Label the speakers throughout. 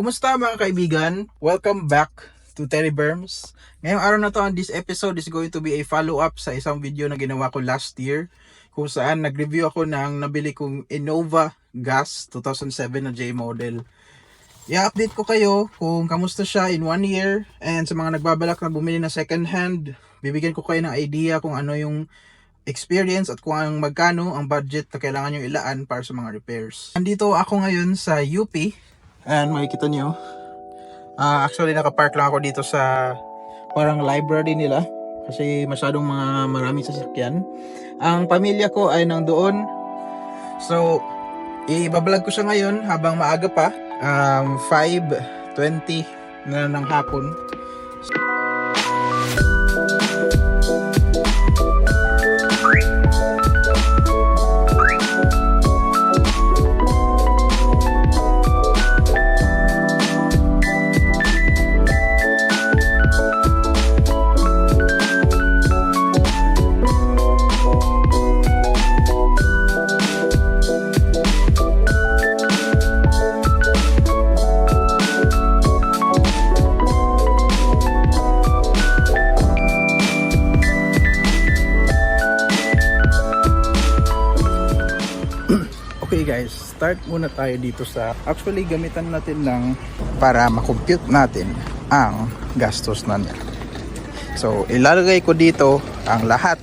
Speaker 1: Kumusta mga kaibigan? Welcome back to Terry Berms. Ngayong araw na to, this episode is going to be a follow-up sa isang video na ginawa ko last year kung saan nag-review ako ng nabili kong Innova Gas 2007 na J model. I-update ko kayo kung kamusta siya in 1 year, and sa mga nagbabalak na bumili na second hand, bibigyan ko kayo ng idea kung ano yung experience at kung magkano ang budget na kailangan nyo ilaan para sa mga repairs. Nandito ako ngayon sa UP. And makikita nyo, actually nakapark lang ako dito sa parang library nila kasi masyadong maraming sasakyan. Ang pamilya ko ay nandoon, so ibablog ko siya ngayon habang maaga pa, 5:20 na ng hapon. Okay guys, start muna tayo dito sa actually gamitan natin ng para makompute natin ang gastos na niya. So ilalagay ko dito ang lahat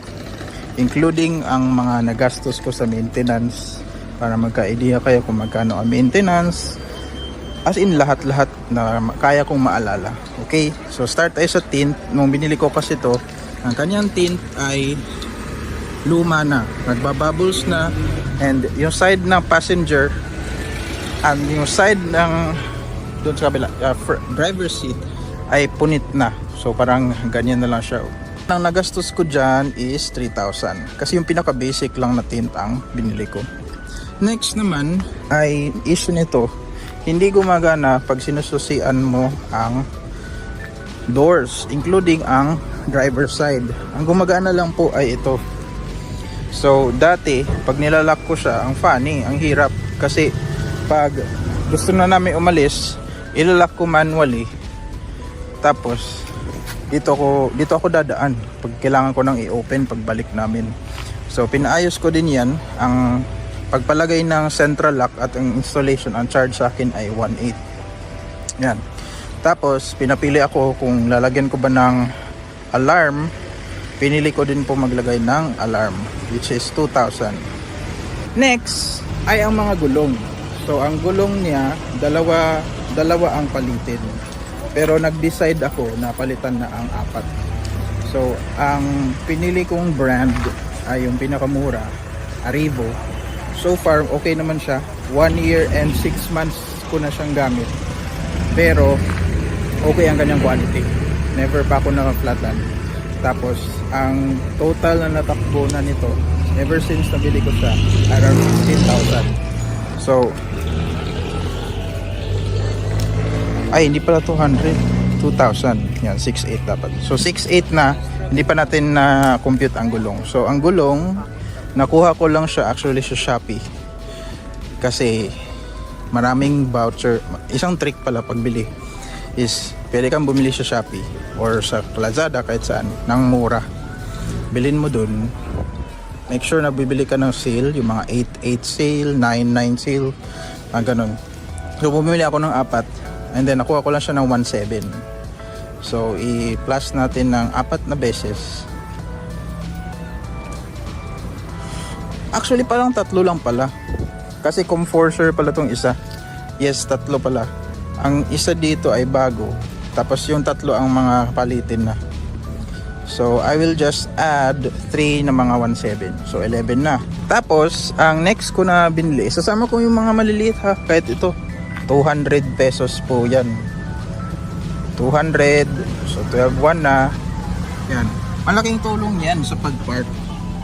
Speaker 1: including ang mga nagastos ko sa maintenance para magka-idea kayo kung magkano ang maintenance, as in lahat-lahat na kaya kong maalala. Okay, so start tayo sa tint. Nung binili ko kasi to, ang kanyang tint ay luma na, nagbabubbles na, and yung side ng passenger and yung side ng doon sa kabila, driver seat ay punit na. So parang ganyan na lang siya. Ang nagastos ko dyan is 3,000 kasi yung pinaka basic lang na tint ang binili ko. Next naman ay issue nito, hindi gumagana pag sinususian mo ang doors including ang driver side. Ang gumagana lang po ay ito. So dati pag nilalak ko siya, ang funny, ang hirap kasi pag gusto na namin umalis, ilalak ko manually, tapos dito ako dadaan pag kailangan ko nang i-open pagbalik namin. So pinaayos ko din yan. Ang pagpalagay ng central lock at ang installation, ang charge sa akin ay 1.8. Yan. Tapos pinapili ako kung lalagyan ko ba ng alarm. Pinili ko din po maglagay ng alarm, which is 2,000. Next ay ang mga gulong. So ang gulong niya, dalawa ang palitin. Pero nag-decide ako na palitan na ang 4. So ang pinili kong brand ay yung pinakamura, Arrivo. So far okay naman siya. 1 year and 6 months ko na siyang gamit. Pero okay ang kanyang quality. Never pa ako naka-flatan. Tapos ang total na natakbo na nito ever since nabili ko siya, around 15,000. So ay hindi pala 200, 2,000. Yan, 6.8 dapat. So 6.8 na, hindi pa natin na compute ang gulong. So ang gulong nakuha ko lang siya actually sa Shopee kasi maraming voucher. Isang trick pala pagbili is pwede kang bumili sa Shopee or sa Lazada, kahit saan, ng mura. Bilhin mo dun, make sure na bibili ka ng sale, yung mga 8.8 sale, 9.9 sale, ganun. So bumili ako ng 4, and then nakuha ko lang siya ng 1.7. So i-plus natin ng 4 na beses. Actually parang 3 lang pala kasi Comforter pala tong isa. Yes, 3 pala. Ang isa dito ay bago, tapos yung 3 ang mga palitin na. So I will just add 3 na mga 1.7, so 11 na. Tapos ang next ko na binili, sasama ko yung mga maliliit ha, kahit ito 200 pesos po yan, 200. So 12.1 na yan. Malaking tulong yan sa pag-park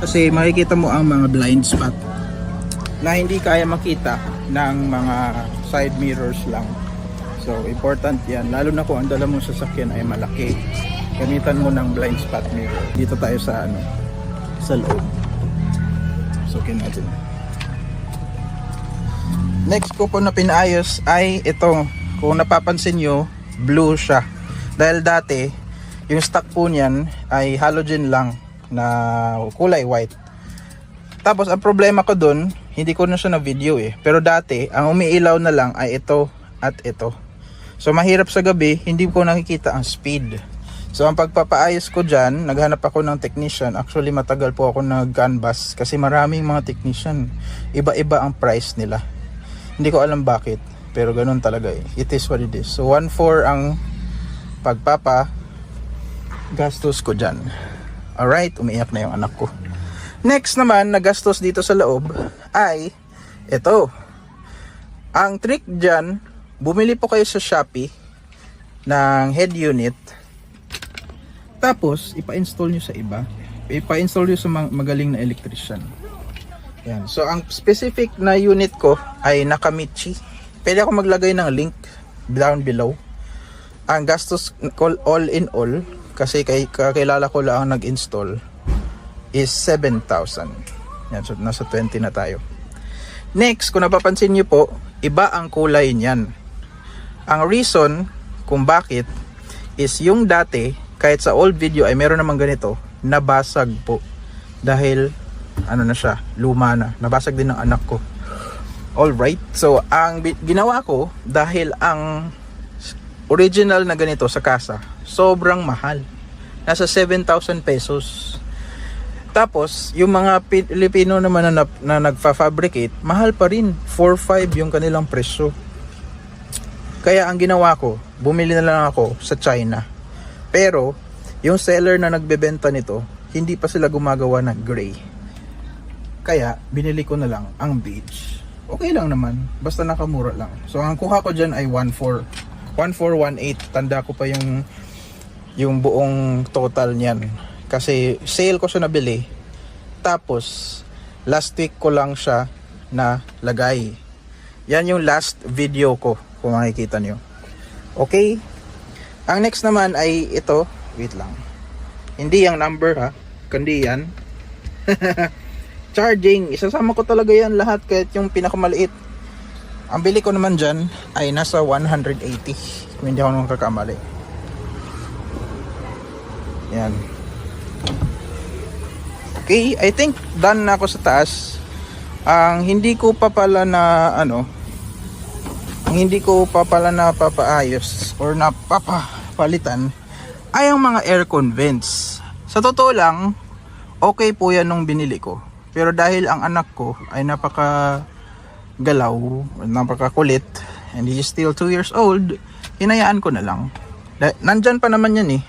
Speaker 1: kasi makikita mo ang mga blind spot na hindi kaya makita ng mga side mirrors lang. So important yan, lalo na kung ang dala mong sasakyan ay malaki. Gamitan mo ng blind spot mirror. Dito tayo sa sa loob. So okay natin. Next ko po na pinaayos ay itong kung napapansin nyo, blue siya. Dahil dati, yung stock po niyan ay halogen lang na kulay white. Tapos ang problema ko dun, hindi ko na siya na video pero dati ang umiilaw na lang ay ito at ito. So mahirap sa gabi, hindi ko nakikita ang speed. So ang pagpapaayos ko dyan, naghanap ako ng technician. Actually matagal po ako nag-canvas kasi maraming mga technician, iba-iba ang price nila. Hindi ko alam bakit, pero ganun talaga it is what it is. So 1.4 ang pagpapa gastos ko dyan. Alright, umiiyak na yung anak ko. Next naman na gastos dito sa loob ay ito. Ang trick dyan, bumili po kayo sa Shopee ng head unit. Tapos ipa-install nyo sa iba. Ipa-install nyo sa magaling na electrician. Yan. So ang specific na unit ko ay Nakamichi. Pwede ako maglagay ng link down below. Ang gastos all in all, kasi kakilala ko lang ang nag-install, is 7,000. Yan, so nasa 20 na tayo. Next, kung napapansin nyo po, iba ang kulay niyan. Ang reason kung bakit is yung dati, kahit sa old video ay meron namang ganito, nabasag po. Dahil, ano na siya, luma na. Nabasag din ng anak ko. Alright, so ang ginawa ko, dahil ang original na ganito sa kasa, sobrang mahal. Nasa 7,000 pesos. Tapos, yung mga Pilipino naman na nagfa-fabricate, mahal pa rin. 4-5 yung kanilang presyo. Kaya ang ginawa ko, bumili na lang ako sa China. Pero, yung seller na nagbebenta nito, hindi pa sila gumagawa ng gray. Kaya, binili ko na lang ang beige. Okay lang naman, basta nakamura lang. So, ang kuha ko dyan ay 1.4. 1.418. Tanda ko pa yung buong total niyan. Kasi sale ko siya nabili. Tapos last week ko lang siya na lagay. Yan yung last video ko, kung makikita nyo. Okay. Ang next naman ay ito. Wait lang. Hindi yung number ha. Kundi yan. Charging. Isasama ko talaga yan lahat, kahit yung pinakamaliit. Ang bili ko naman dyan ay nasa 180. Kung hindi ako naman kakamali. Yan. Okay, I think done na ako sa taas. Ang hindi ko pa pala na ang hindi ko pa pala na papaayos or napapalitan ay ang mga aircon vents. Sa totoo lang, okay po yan nung binili ko. Pero dahil ang anak ko ay napakagalaw, napakakulit, and he is still 2 years old, hinayaan ko na lang. Nandyan pa naman yan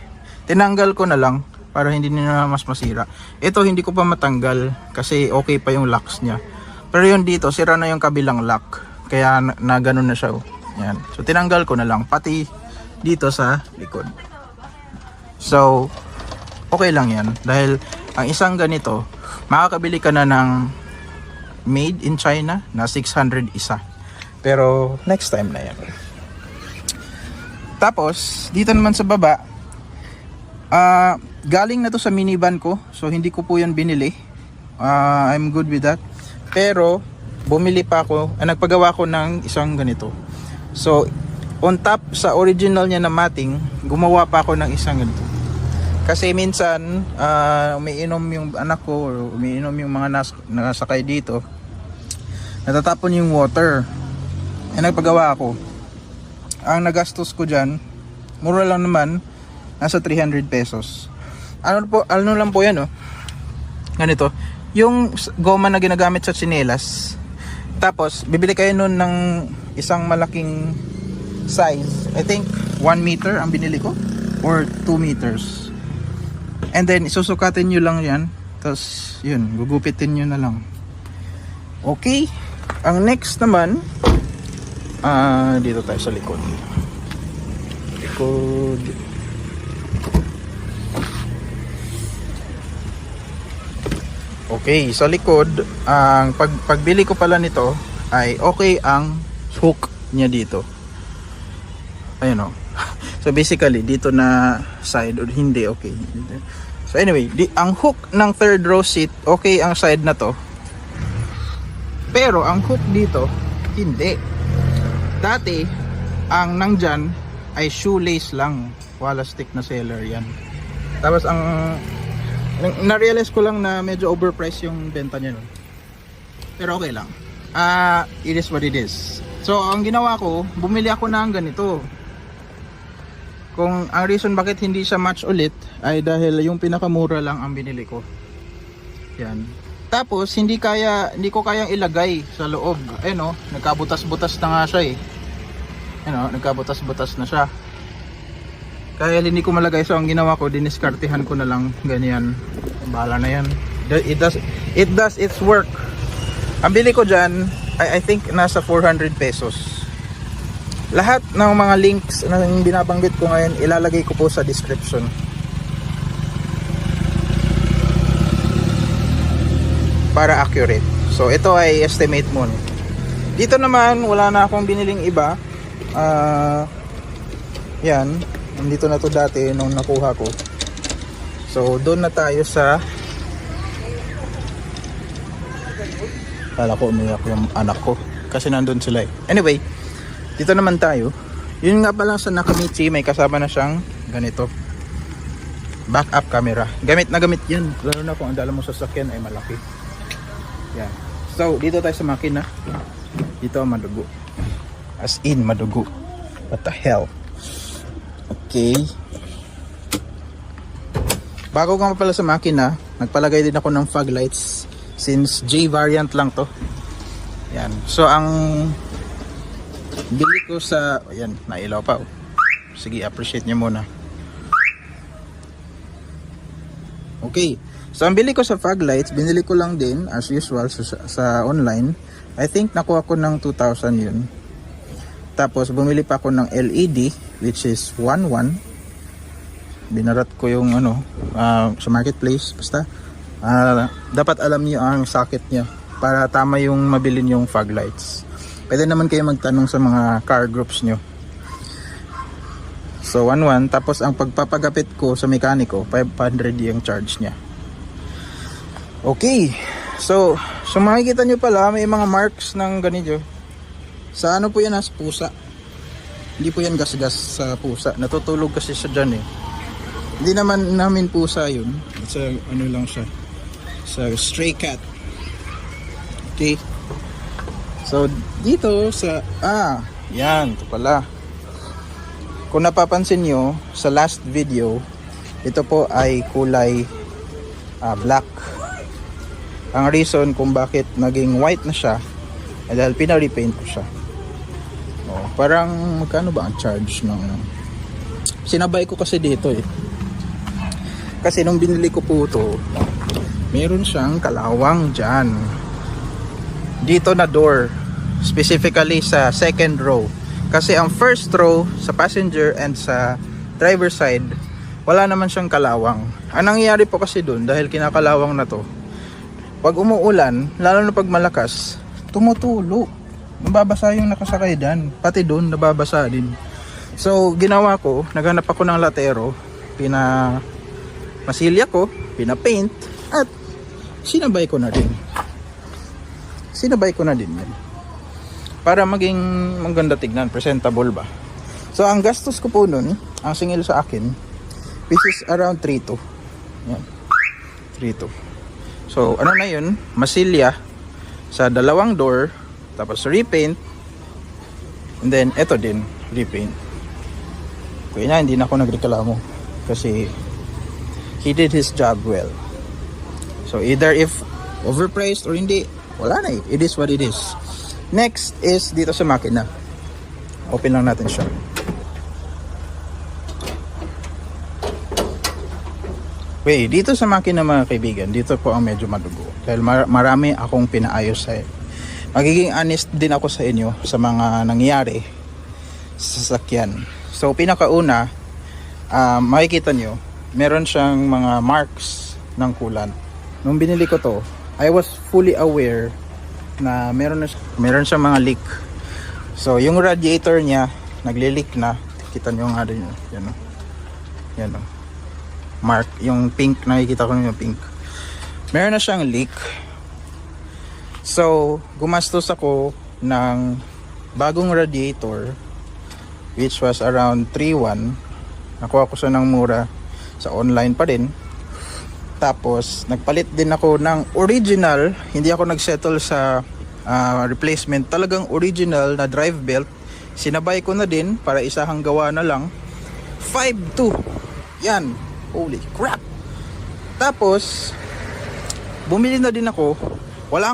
Speaker 1: tinanggal ko na lang para hindi na mas masira. Ito hindi ko pa matanggal kasi okay pa yung locks niya. Pero yung dito, sira na yung kabilang lock. Kaya na ganun na siya. Yan. So tinanggal ko na lang pati dito sa likod. So okay lang yan. Dahil ang isang ganito, makakabili ka na ng made in China na 600 isa. Pero next time na yan. Tapos dito naman sa baba, galing na to sa minivan ko. So hindi ko po yan binili. I'm good with that. Pero bumili pa ako, nagpagawa ko ng isang ganito. So on top sa original niya na matting, gumawa pa ako ng isang ganito. Kasi minsan umiinom yung anak ko or umiinom yung mga nakasakay dito, natatapon yung water. Nagpagawa ako. Ang nagastos ko dyan, mura lang naman, nasa 300 pesos. Ano lang po yan ganito, yung goma na ginagamit sa tsinelas. Tapos bibili kayo nun ng isang malaking size, I think 1 meter ang binili ko or 2 meters, and then isusukatin nyo lang yan. Tapos yun, gugupitin nyo na lang. Okay. Ang next naman, dito tayo sa likod. Okay, sa likod, ang pagbili ko pala nito ay okay ang hook niya dito. Ayun So basically dito na side or hindi okay. So anyway, ang hook ng third row seat, okay ang side na to. Pero ang hook dito, hindi. Dati, ang nandyan ay shoelace lang, wala stick na seller yan. Tapos ang na-realize ko lang na medyo overpriced yung benta niya nun. Pero okay lang. It is what it is. So ang ginawa ko, bumili ako ng ganito. Kung ang reason bakit hindi siya match ulit ay dahil yung pinakamura lang ang binili ko. Yan. Tapos hindi ko kayang ilagay sa loob. Ayun oh, nagkabutas-butas na nga siya eh. Ayun oh, nagkabutas-butas na siya. Kaya hindi ko malagay, so ang ginawa ko, diniskartehan ko na lang ganyan. Bahala na yan. It does its work. Ang bili ko dyan, I think nasa 400 pesos. Lahat ng mga links na binabanggit ko ngayon, ilalagay ko po sa description. Para accurate. So ito ay estimate mo. Dito naman, wala na akong biniling iba. Yan. Nandito na to dati nung nakuha ko. So doon na tayo sa... Kala ko umiyak yung anak ko kasi nandun sila eh. Anyway, dito naman tayo. Yun nga pala sa Nakamichi, may kasama na siyang ganito, backup camera. Gamit na gamit yan, lalo na kung ang dala mo sa sasakyan ay malaki. Yan. So dito tayo sa makina. Dito ang madugo. As in madugo. What the hell. Okay. Bago ka pala sa makina, nagpalagay din ako ng fog lights. Since J variant lang to. Yan. So ang bili ko sa... Ayan, nailaw pa oh. Sige, appreciate nyo muna. Okay. So ang bili ko sa fog lights, binili ko lang din as usual sa online. I think nakuha ko ng 2,000 yun. Tapos bumili pa ako ng LED which is 1,1. Binarat ko yung sa marketplace. Basta dapat alam niyo ang socket niya para tama yung mabilin yung fog lights. Pwede naman kayo magtanong sa mga car groups nyo. So 1,1. Tapos ang pagpapagapit ko sa mekaniko, 500 yung charge niya. Okay. So makikita nyo pala may mga marks ng ganito. Sa ano po yan, sa pusa. Hindi po yan gas-gas sa pusa. Natutulog kasi siya dyan eh. Hindi naman namin pusa yun. It's a, lang siya. Sa stray cat. Okay. So dito sa yan, ito pala. Kung napapansin nyo sa last video, ito po ay kulay black. Ang reason kung bakit naging white na siya ay dahil pina-repaint ko siya. Parang magkano ba ang charge ng sinabay ko kasi dito eh. Kasi nung binili ko po ito, meron siyang kalawang dyan. Dito na door, specifically sa second row. Kasi ang first row sa passenger and sa driver side, wala naman siyang kalawang. Ang nangyayari po kasi dun, dahil kinakalawang na to, pag umuulan, lalo na pag malakas, tumutulo. Nababasa yung nakasakay dyan. Pati dun, nababasa din. So, ginawa ko, naghanap ako ng latero, masilya ko, pinapaint, at sinabay ko na din. Sinabay ko na din yan. Para maging maganda tignan, presentable ba. So, ang gastos ko po nun, ang singil sa akin, which is around 3,200. Yan. 3,200. So, ano na yun? Masilya sa dalawang door, tapos repaint, and then eto din, repaint. Kaya na, hindi na ako nagreklamo kasi he did his job well. So either if overpriced or hindi, wala na eh. It is what it is. Next is dito sa makina. Open lang natin siya. Wait, dito sa makina mga kaibigan, dito po ang medyo madugo. Dahil marami akong pinaayos sa magiging honest din ako sa inyo sa mga nangyayari sa sasakyan. So pinakauna, makikita nyo, meron siyang mga marks ng coolant. Nung binili ko to, I was fully aware na meron siyang mga leak. So yung radiator niya, nagli-leak na. Kita nyo nga din yun. Yan o. Yan o. Mark, yung pink, nakikita ko yung pink. Meron na siyang leak. So, gumastos ako ng bagong radiator which was around 3,100. Nakuha ko siya ng mura sa online pa din. Tapos nagpalit din ako ng original, hindi ako nagsettle sa replacement, talagang original na drive belt. Sinabay ko na din para isahang gawa na lang. 5,200. Yan, holy crap. Tapos bumili na din ako. Wala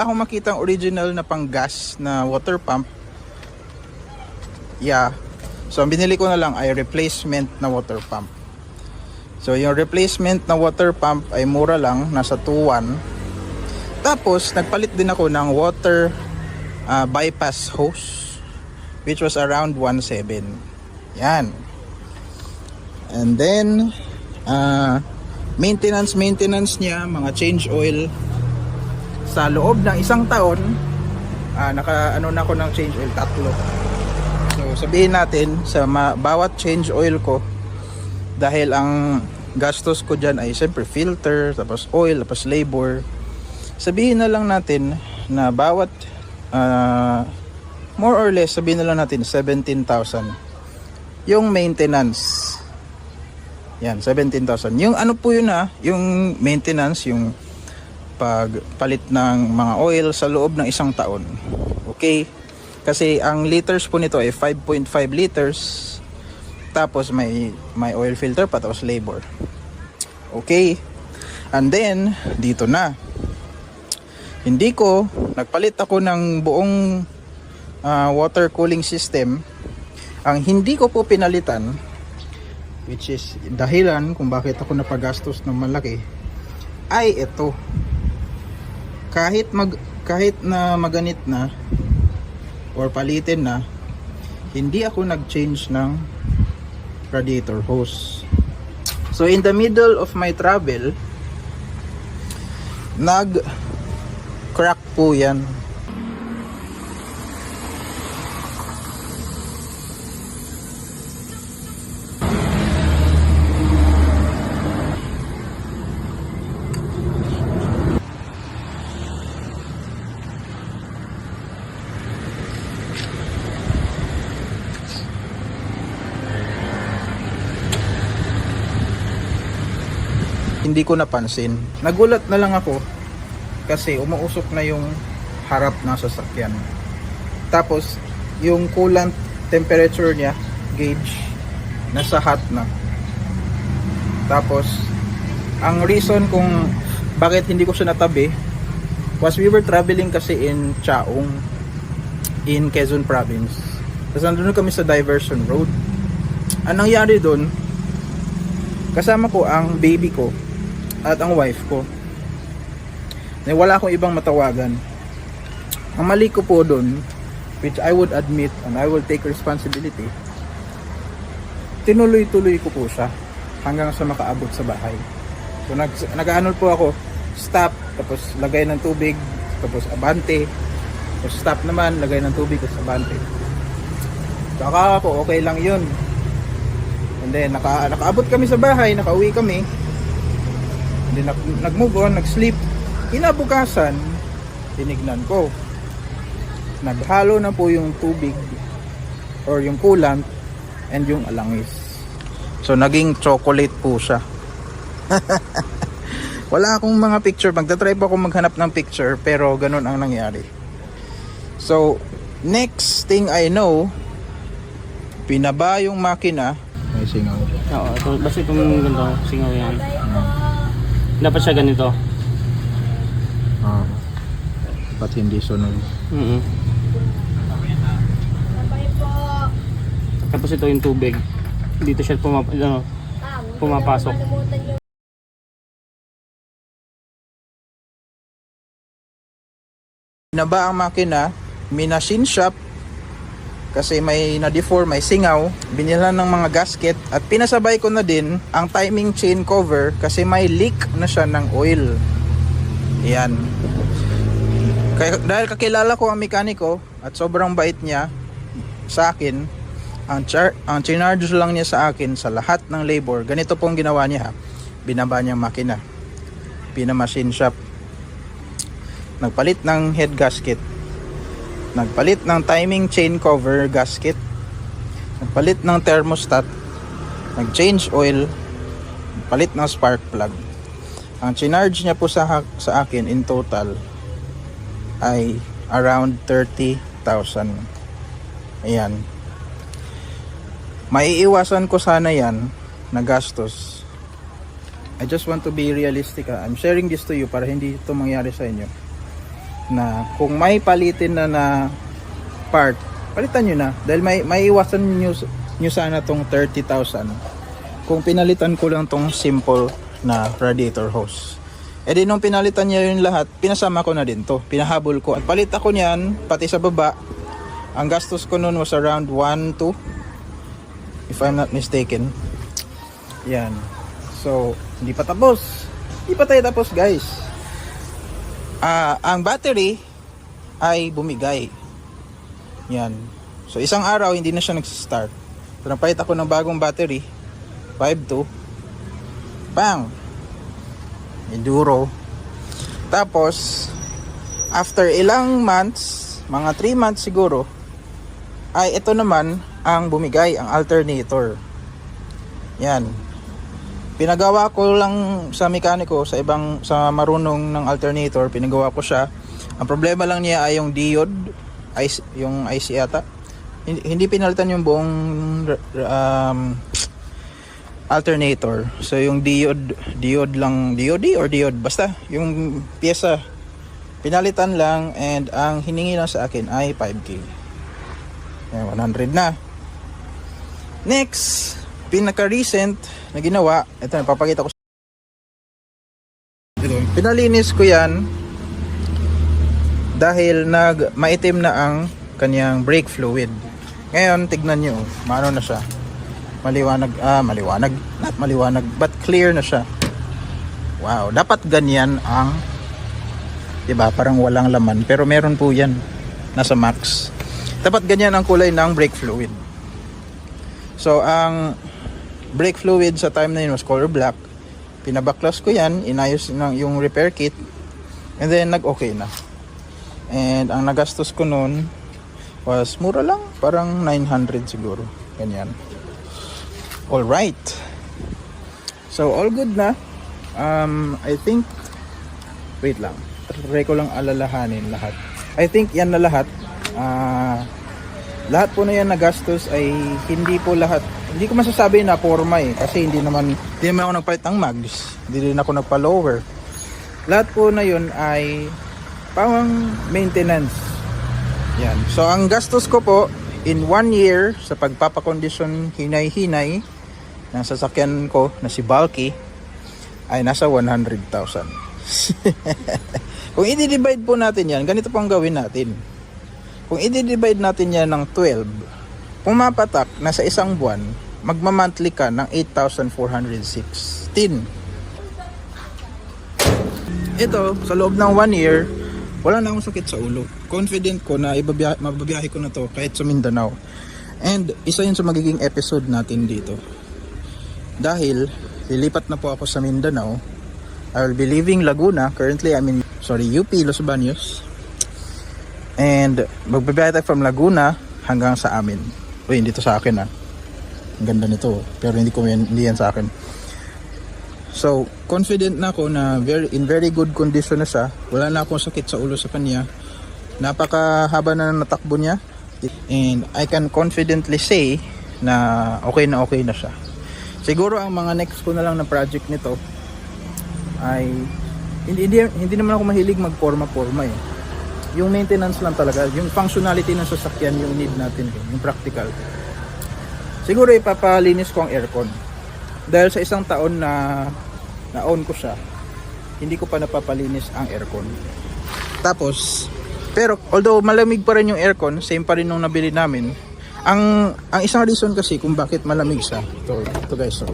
Speaker 1: akong makitang original na pang gas na water pump. Yeah. So ang binili ko na lang ay replacement na water pump. So yung replacement na water pump ay mura lang, nasa 2,100. Tapos nagpalit din ako ng water bypass hose, which was around 1,700. Yan. And then maintenance niya, mga change oil. Sa loob ng isang taon, naka-ano na ako ng change oil, 3. So sabihin natin sa bawat change oil ko, dahil ang gastos ko dyan ay siyempre filter, tapos oil, tapos labor, sabihin na lang natin na bawat more or less, sabihin na lang natin 17,000 yung maintenance. Yan, 17,000. Yung ano po yun yung maintenance, yung pagpalit ng mga oil sa loob ng isang taon. Okay? Kasi ang liters po nito ay 5.5 liters. Tapos may oil filter pa, tapos labor. Okay? And then dito na. Nagpalit ako ng buong water cooling system. Ang hindi ko po pinalitan, which is dahilan kung bakit ako napagastos ng malaki, ay ito. Kahit na maganit na or palitin na, hindi ako nag-change ng radiator hose. So in the middle of my travel, nag-crack po yan. Hindi ko napansin. Nagulat na lang ako kasi umuusok na yung harap ng sasakyan. Tapos yung coolant temperature niya, gauge, nasa hot na. Tapos ang reason kung bakit hindi ko siya natabi was we were traveling kasi in Chaong, in Quezon Province. Tapos nandun kami sa diversion road. Ang nangyari doon, kasama ko ang baby ko at ang wife ko. Wala akong ibang matawagan. Ang mali ko po doon, which I would admit and I will take responsibility, tinuloy-tuloy ko po siya hanggang sa makaabot sa bahay. So nag-ano po ako, stop, tapos lagay ng tubig, tapos abante, tapos stop naman, lagay ng tubig, tapos abante. Saka ako, okay lang yun. And then nakaabot kami sa bahay, nakauwi kami. And then nag-move on, nag-sleep. Kinabukasan, tinignan ko, naghalo na po yung tubig or yung coolant and yung alangis. So naging chocolate po siya. Wala akong mga picture, magta-try pa ako maghanap ng picture, pero ganun ang nangyari. So next thing I know, pinaba yung makina. May singaw.
Speaker 2: Oo, ito, basta itong ganito, singaw yan. Dapat siya ganito.
Speaker 1: Dapat hindi sunog.
Speaker 2: Tapos ito yung tubig. Dito siya pumapasok.
Speaker 1: Pinaba ang makina, minachine shop kasi may na-deform, may singaw. Binilan ng mga gasket at pinasabay ko na din ang timing chain cover kasi may leak na siya ng oil. Yan. Kaya, dahil kakilala ko ang mekaniko at sobrang bait niya sa akin, ang chinarge lang niya sa akin sa lahat ng labor. Ganito pong ginawa niya, binaba niyang makina, pinamachine shop, nagpalit ng head gasket, nagpalit ng timing chain cover gasket, nagpalit ng thermostat, nag-change oil, palit ng spark plug. Ang chinarge niya po sa akin in total ay around 30,000. Ayan. Maiiwasan ko sana yan na gastos. I just want to be realistic. I'm sharing this to you para hindi ito mangyari sa inyo. Na kung may palitin na part, palitan nyo na. Dahil may iwasan nyo sana tong 30,000 kung pinalitan ko lang tong simple na radiator hose. E di nung pinalitan niya yung lahat, pinasama ko na din to. Pinahabol ko. At palit ako niyan, pati sa baba. Ang gastos ko noon was around 1-2 if I'm not mistaken. Yan. So, hindi pa tapos. Hindi pa tayo tapos, guys. Ang battery ay bumigay. Yan. So, isang araw hindi na siya nag-start. So, napalit ako ng bagong battery. 5.2. Bang! Enduro. Tapos, after ilang months, mga 3 months siguro, ay ito naman ang bumigay, ang alternator. Yan. Pinagawa ko lang sa mekaniko, sa marunong ng alternator, pinagawa ko siya. Ang problema lang niya ay yung diode, yung IC ata. Hindi pinalitan yung buong alternator. So yung diode basta yung pyesa pinalitan lang, and ang hiningi lang sa akin ay 5K. Ayan, 100 na. Next, pinaka-recent na ginawa, ito, napapakita ko. Pinalinis ko yan dahil maitim na ang kanyang brake fluid. Ngayon, tignan nyo, maano na siya. Not maliwanag, but clear na siya. Wow, dapat ganyan ang, diba, parang walang laman, pero meron po yan, nasa max. Dapat ganyan ang kulay ng brake fluid. So, ang brake fluid sa time na yun was color black. Pinabaklas ko yan, inayos yung repair kit, and then nag-okay na. And ang nagastos ko noon was mura lang, parang 900 siguro. Ganyan. Alright. So, all good na. I think, wait lang. Try ko lang alalahanin lahat. I think yan na lahat. Lahat po na yan na gastos ay hindi po lahat. Hindi ko masasabi na forma kasi hindi naman ako nagpalit ng mags. Hindi rin ako nagpa-lower. Lahat po na yun ay pang maintenance. Yan. So, ang gastos ko po in 1 year sa pagpapakondisyon hinay-hinay ng sasakyan ko na si Balky ay nasa 100,000. Kung i-divide po natin yan, ganito pong gawin natin. Kung i-divide natin yan ng 12, pumapatak na sa isang buwan, magma-monthly ka ng 8,416. Ito, sa loob ng 1 year, wala na akong sakit sa ulo. Confident ko na mababiyahe ko na to kahit sa Mindanao. And isa yun sa magiging episode natin dito. Dahil lilipat na po ako sa Mindanao. I will be leaving Laguna. Currently I'm in UP, Los Baños. And magbabiyahe tayo from Laguna hanggang sa amin. Uy, hindi to sa akin Ang ganda nito. Pero hindi yan sa akin. So, confident na ako na in very good condition na siya. Wala na akong sakit sa ulo sa kanya. Napakahaba na natakbo niya. And I can confidently say na okay na siya. Siguro ang mga next ko na lang na project nito ay hindi naman ako mahilig magporma-porma Yung maintenance lang talaga, yung functionality ng sasakyan yung need natin, yung practical. Siguro ipapalinis ko ang aircon. Dahil sa isang taon na on ko siya, hindi ko pa napapalinis ang aircon. Tapos, pero although malamig pa rin yung aircon, same pa rin nung nabili namin. Ang isang reason kasi kung bakit malamig siya, ito guys,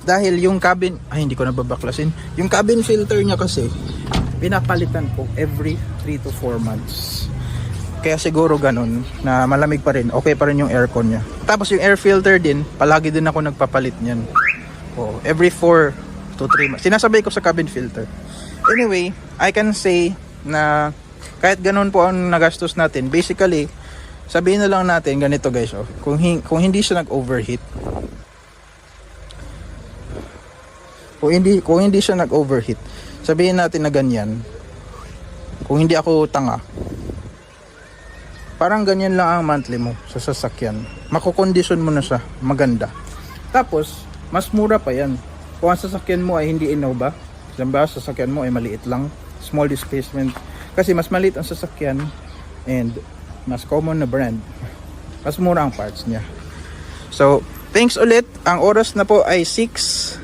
Speaker 1: dahil yung cabin, hindi ko nababaklasin. Yung cabin filter niya kasi, pinapalitan ko every 3 to 4 months. Kaya siguro ganun, na malamig pa rin, okay pa rin yung aircon niya. Tapos yung air filter din, palagi din ako nagpapalit niyan. Every 4 to 3 months. Sinasabay ko sa cabin filter. Anyway, I can say na kahit ganun po ang nagastos natin, basically, sabihin na lang natin ganito guys, oh. Kung hindi siya nag-overheat, kung hindi siya nag-overheat, sabihin natin na ganyan, kung hindi ako tanga, parang ganyan lang ang monthly mo sa sasakyan. Makokondisyon mo na siya, maganda. Tapos, mas mura pa yan. Kung ang sasakyan mo ay hindi Innova, diba, sasakyan mo ay maliit lang, small displacement. Kasi mas maliit ang sasakyan and mas common na brand. Mas mura ang parts niya. So, thanks ulit. Ang oras na po ay 6.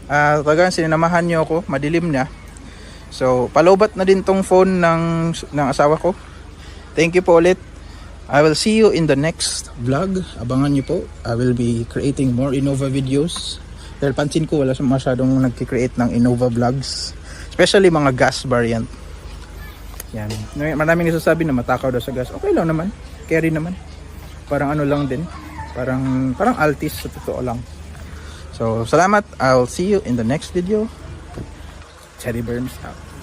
Speaker 1: Talagang sinamahan nyo ako, madilim na. So, palobat na din tong phone ng asawa ko. Thank you po ulit. I will see you in the next vlog. Abangan nyo po. I will be creating more Innova videos. Dahil pansin ko wala masyadong nagki-create ng Innova vlogs. Especially mga gas variant. Yan. Maraming nasasabi na matakaw daw sa gas. Okay lang naman. Carry naman. Parang ano lang din. Parang Altis sa totoo lang. So, salamat. I'll see you in the next video. Cherry Burns out.